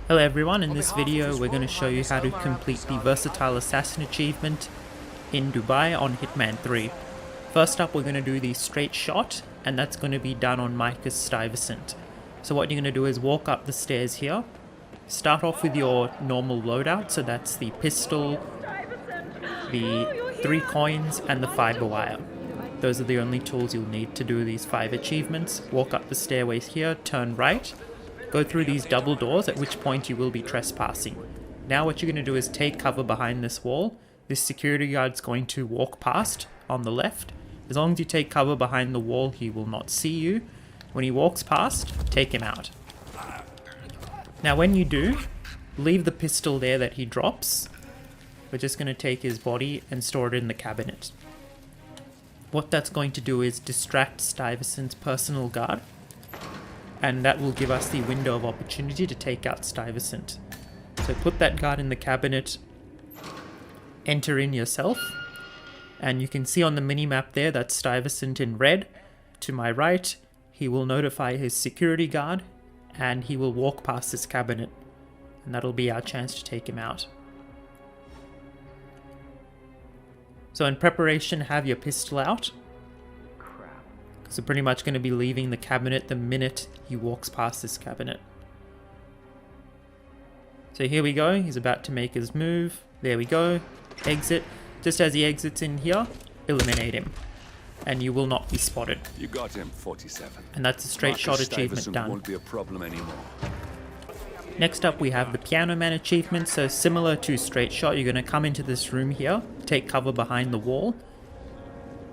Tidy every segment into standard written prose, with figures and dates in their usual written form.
Hello everyone, in this video we're going to show you how to complete the Versatile Assassin achievement in Dubai on Hitman 3. First up we're going to do the straight shot, and that's going to be done on Micah Stuyvesant. So what you're going to do is walk up the stairs here, start off with your normal loadout, so that's the pistol, the 3 coins and the fiber wire. Those are the only tools you'll need to do these 5 achievements. Walk up the stairways here, turn right, go through these double doors, at which point you will be trespassing. Now what you're going to do is take cover behind this wall. This security guard's going to walk past on the left. As long as you take cover behind the wall, he will not see you. When he walks past, take him out. Now when you do, leave the pistol there that he drops. We're just going to take his body and store it in the cabinet. What that's going to do is distract Stuyvesant's personal guard, and that will give us the window of opportunity to take out Stuyvesant. So put that guard in the cabinet, enter in yourself, and you can see on the mini-map there that Stuyvesant in red. To my right, he will notify his security guard, and he will walk past this cabinet, and that'll be our chance to take him out. So in preparation, have your pistol out, because we're pretty much going to be leaving the cabinet the minute he walks past this cabinet. So here we go, he's about to make his move. There we go, exit. Just as he exits in here, eliminate him, and you will not be spotted. You got him, 47. And that's a straight shot achievement done. Won't be a problem anymore. Next up we have the Piano Man achievement. So similar to straight shot, you're going to come into this room here, take cover behind the wall,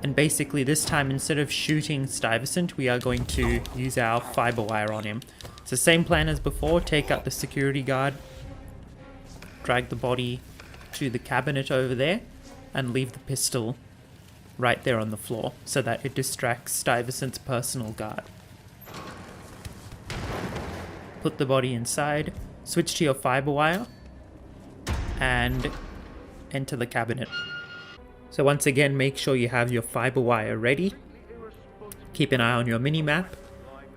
and basically this time, instead of shooting Stuyvesant, we are going to use our fiber wire on him. It's the same plan as before. Take out the security guard, drag the body to the cabinet over there, and leave the pistol right there on the floor so that it distracts Stuyvesant's personal guard. Put the body inside, switch to your fiber wire, and enter the cabinet. So once again, make sure you have your fiber wire ready. Keep an eye on your mini-map.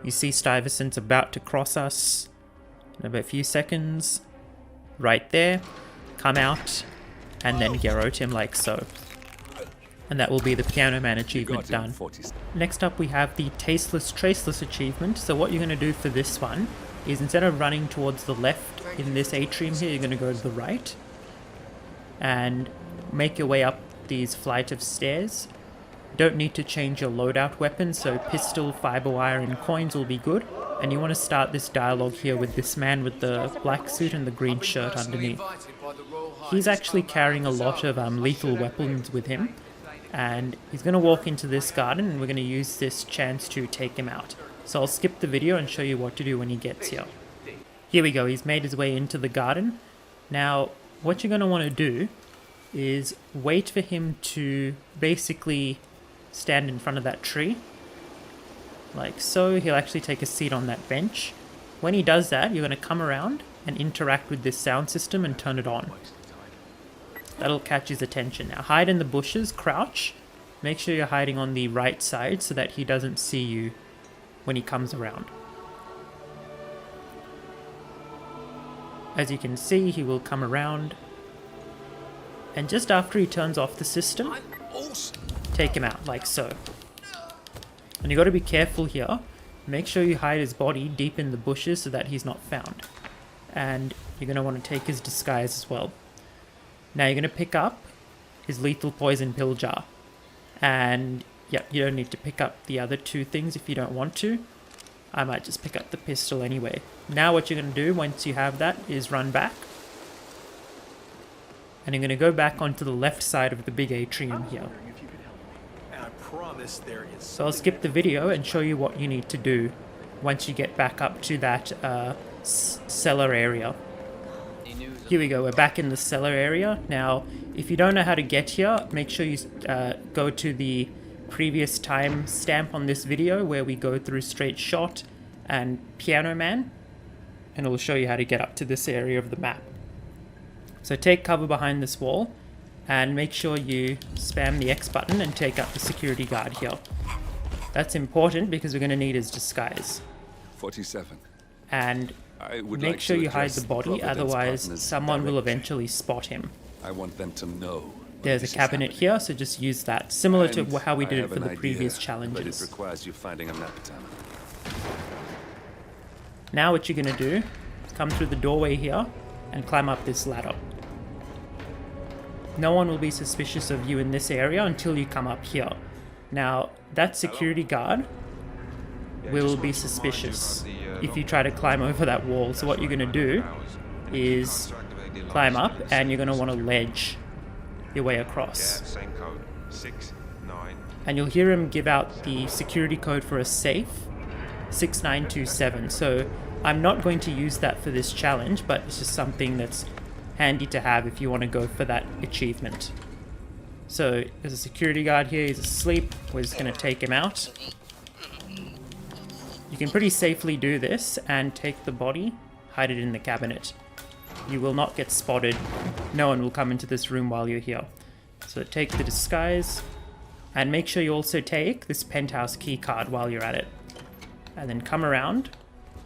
You see Stuyvesant's about to cross us in about a few seconds. Right there. Come out and then garrote him like so. And that will be the Piano Man achievement done. Next up we have the Tasteless, traceless achievement. So what you're going to do for this one is, instead of running towards the left in this atrium here, you're going to go to the right and make your way up these flight of stairs. Don't need to change your loadout weapon, so pistol, fiber wire and coins will be good. And you want to start this dialogue here with this man with the black suit and the green shirt underneath. He's actually carrying a lot of lethal weapons with him, and he's going to walk into this garden, and we're going to use this chance to take him out. So I'll skip the video and show you what to do when he gets here. Here we go, he's made his way into the garden. Now what you're going to want to do is wait for him to basically stand in front of that tree, like so. He'll actually take a seat on that bench. When he does that, you're going to come around and interact with this sound system and turn it on. That'll catch his attention. Now hide in the bushes, crouch. Make sure you're hiding on the right side so that he doesn't see you when he comes around. As you can see, he will come around, and just after he turns off the system, take him out like so. And you got to be careful here. Make sure you hide his body deep in the bushes so that he's not found. And you're going to want to take his disguise as well. Now you're going to pick up his lethal poison pill jar. And yeah, you don't need to pick up the other 2 things if you don't want to. I might just pick up the pistol anyway. Now what you're going to do once you have that is run back. And you're going to go back onto the left side of the big atrium here. So I'll skip the video and show you what you need to do once you get back up to that cellar area. Here we go, we're back in the cellar area. Now, if you don't know how to get here, make sure you go to the previous time stamp on this video where we go through straight shot and Piano Man, and it will show you how to get up to this area of the map. So take cover behind this wall and make sure you spam the X button and take out the security guard here. That's important because we're going to need his disguise. 47. And I would Make like sure to you hide address the body, Providence otherwise partners someone will directly. eventually spot him. I want them to know. when There's a this is cabinet happening. here, so just use that. Similar to And how we I did it have for an the idea, previous But it challenges. requires you finding a Napatan. Now what you're going to do is come through the doorway here and climb up this ladder. No one will be suspicious of you in this area until you come up here. Now, that security guard will be suspicious if you try to climb over that wall. So what you're going to do is climb up, and you're going to want to ledge your way across. Same code. 6, 9. And you'll hear him give out the security code for a safe, 6927. So I'm not going to use that for this challenge, but it's just something that's handy to have if you want to go for that achievement. So there's a security guard here, he's asleep. We're just going to take him out. You can pretty safely do this and take the body, hide it in the cabinet. You will not get spotted. No one will come into this room while you're here. So take the disguise, and make sure you also take this penthouse key card while you're at it. And then come around.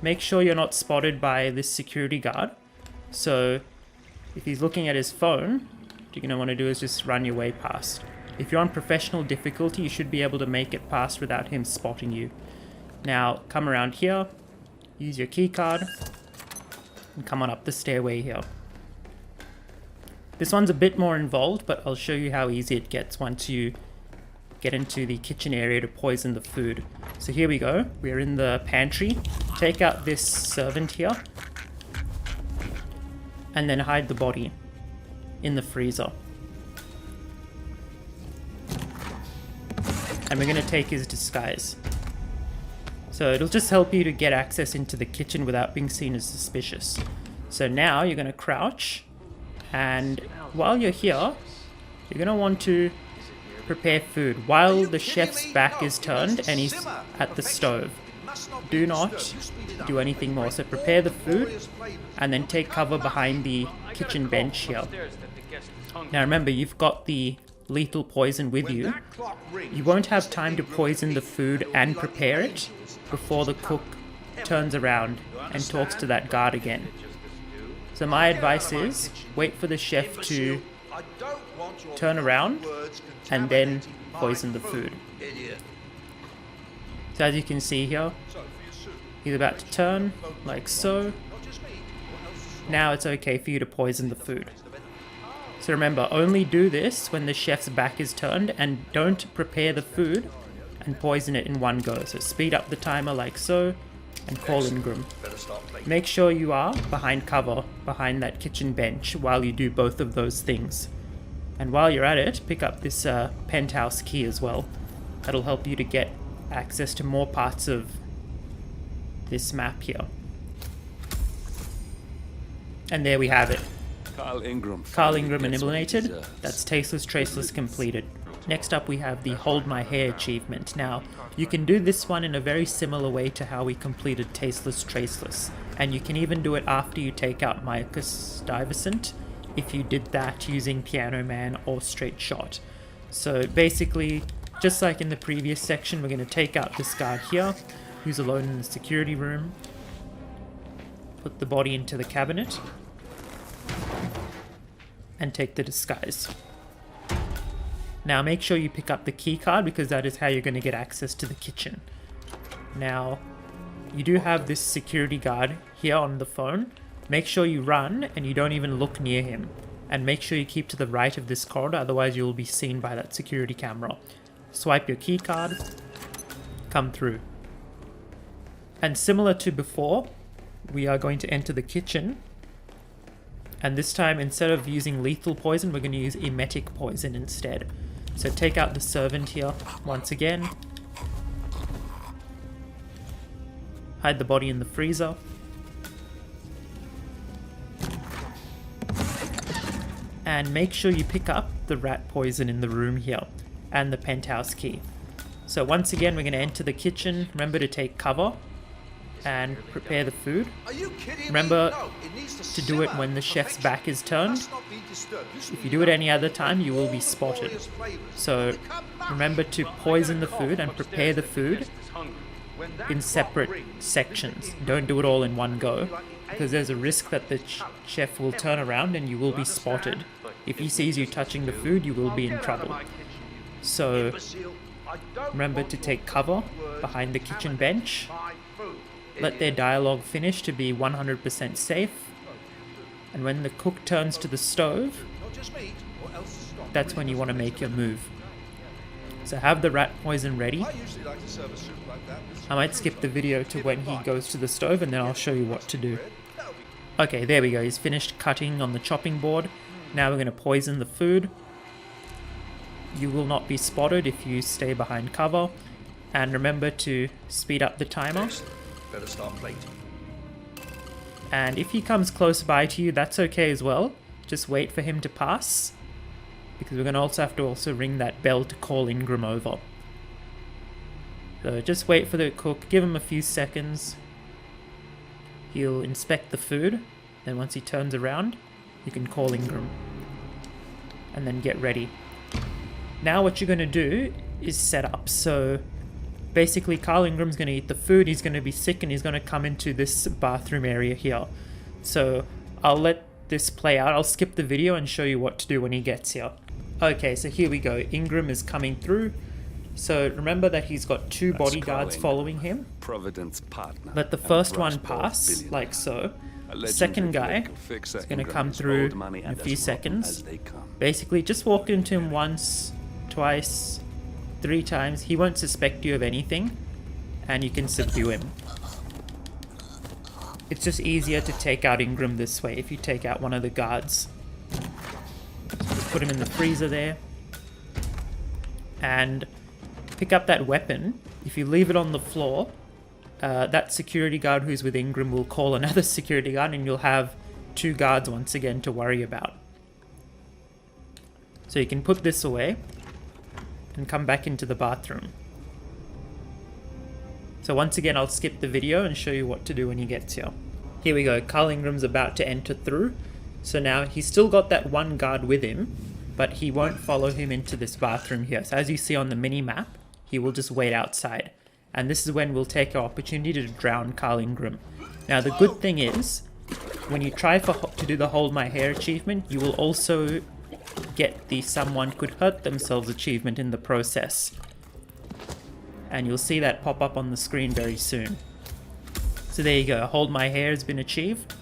Make sure you're not spotted by this security guard. So if he's looking at his phone, what you're going to want to do is just run your way past. If you're on professional difficulty, you should be able to make it past without him spotting you. Now come around here, use your key card, and come on up the stairway here. This one's a bit more involved, but I'll show you how easy it gets once you get into the kitchen area to poison the food. So here we go, we're in the pantry. Take out this servant here, and then hide the body in the freezer. And we're going to take his disguise. So it'll just help you to get access into the kitchen without being seen as suspicious. So now you're going to crouch, and while you're here, you're going to want to prepare food while the chef's back is turned and he's at the stove. Do not do anything more. So prepare the food and then take cover behind the kitchen bench here. Now remember, you've got the lethal poison with you. You won't have time to poison the food and prepare it before the cook turns around and talks to that guard again. So my advice is wait for the chef to turn around and then poison the food. So as you can see here, he's about to turn like so. Now it's okay for you to poison the food. So remember, only do this when the chef's back is turned, and don't prepare the food and poison it in one go. So speed up the timer like so, and call Ingram. Make sure you are behind cover, behind that kitchen bench, while you do both of those things. And while you're at it, pick up this penthouse key as well. That'll help you to get access to more parts of this map here. And there we have it. Carl Ingram. Carl finally Ingram gets what he eliminated. deserves. That's Tasteless, Traceless completed. Next up we have the Hold My Hair achievement. Now, you can do this one in a very similar way to how we completed Tasteless, Traceless. And you can even do it after you take out Marcus Stuyvesant, if you did that using Piano Man or Straight Shot. So basically, just like in the previous section, we're going to take out this guard here, who's alone in the security room. Put the body into the cabinet. And take the disguise. Now make sure you pick up the key card, because that is how you're going to get access to the kitchen. Now, you do have this security guard here on the phone. Make sure you run and you don't even look near him. And make sure you keep to the right of this corridor, otherwise you will be seen by that security camera. Swipe your key card, come through. And similar to before, we are going to enter the kitchen. And this time, instead of using lethal poison, we're going to use emetic poison instead. So take out the servant here once again. Hide the body in the freezer. And make sure you pick up the rat poison in the room here and the penthouse key. So once again, we're going to enter the kitchen. Remember to take cover and prepare the food. Remember to do it when the chef's back is turned. If you do it any other time, you will be spotted. So remember to poison the food and prepare the food in separate sections. Don't do it all in one go. because there's a risk that the chef will turn around and you will be spotted. If he sees you touching the food, you will be in trouble. So remember to take cover behind the kitchen bench. Let their dialogue finish to be 100% safe. And when the cook turns to the stove, that's when you want to make your move. So have the rat poison ready. I might skip the video to when he goes to the stove and then I'll show you what to do. Okay, there we go. He's finished cutting on the chopping board. Now we're going to poison the food. You will not be spotted if you stay behind cover. And remember to speed up the timer. Better start plating. And if he comes close by to you, that's okay as well. Just wait for him to pass, because we're going to have to ring that bell to call Ingram over. So just wait for the cook, give him a few seconds. He'll inspect the food, then once he turns around, you can call Ingram. And then get ready. Now what you're going to do is set up. So basically Carl Ingram's going to eat the food, he's going to be sick, and he's going to come into this bathroom area here. So I'll let this play out. I'll skip the video and show you what to do when he gets here. Okay, so here we go. Ingram is coming through. So remember that he's got two bodyguards following him. Providence partner. Let the first one pass, like so. The second guy is going to come through in a few seconds. Basically, just walk into him once, twice, 3 times. He won't suspect you of anything, and you can subdue him. It's just easier to take out Ingram this way if you take out one of the guards. Just put him in the freezer there. And pick up that weapon. If you leave it on the floor, that security guard who's with Ingram will call another security guard, and you'll have 2 guards once again to worry about. So you can put this away and come back into the bathroom. So once again, I'll skip the video and show you what to do when he gets here. Here we go. Carl Ingram's about to enter through. So now he's still got that one guard with him, but he won't follow him into this bathroom here. So as you see on the mini map, he will just wait outside. And this is when we'll take our opportunity to drown Carl Ingram. Now the good thing is, when you try to do the Hold My Hair achievement, you will also get the Someone Could Hurt Themselves achievement in the process. And you'll see that pop up on the screen very soon. So there you go, Hold My Hair has been achieved.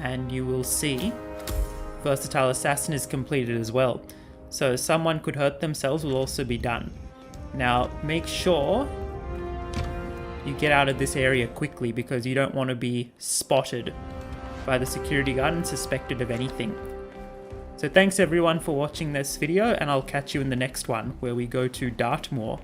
And you will see Versatile Assassin is completed as well. So Someone Could Hurt Themselves will also be done. Now make sure you get out of this area quickly, because you don't want to be spotted by the security guard and suspected of anything. So thanks everyone for watching this video, and I'll catch you in the next one where we go to Dartmoor.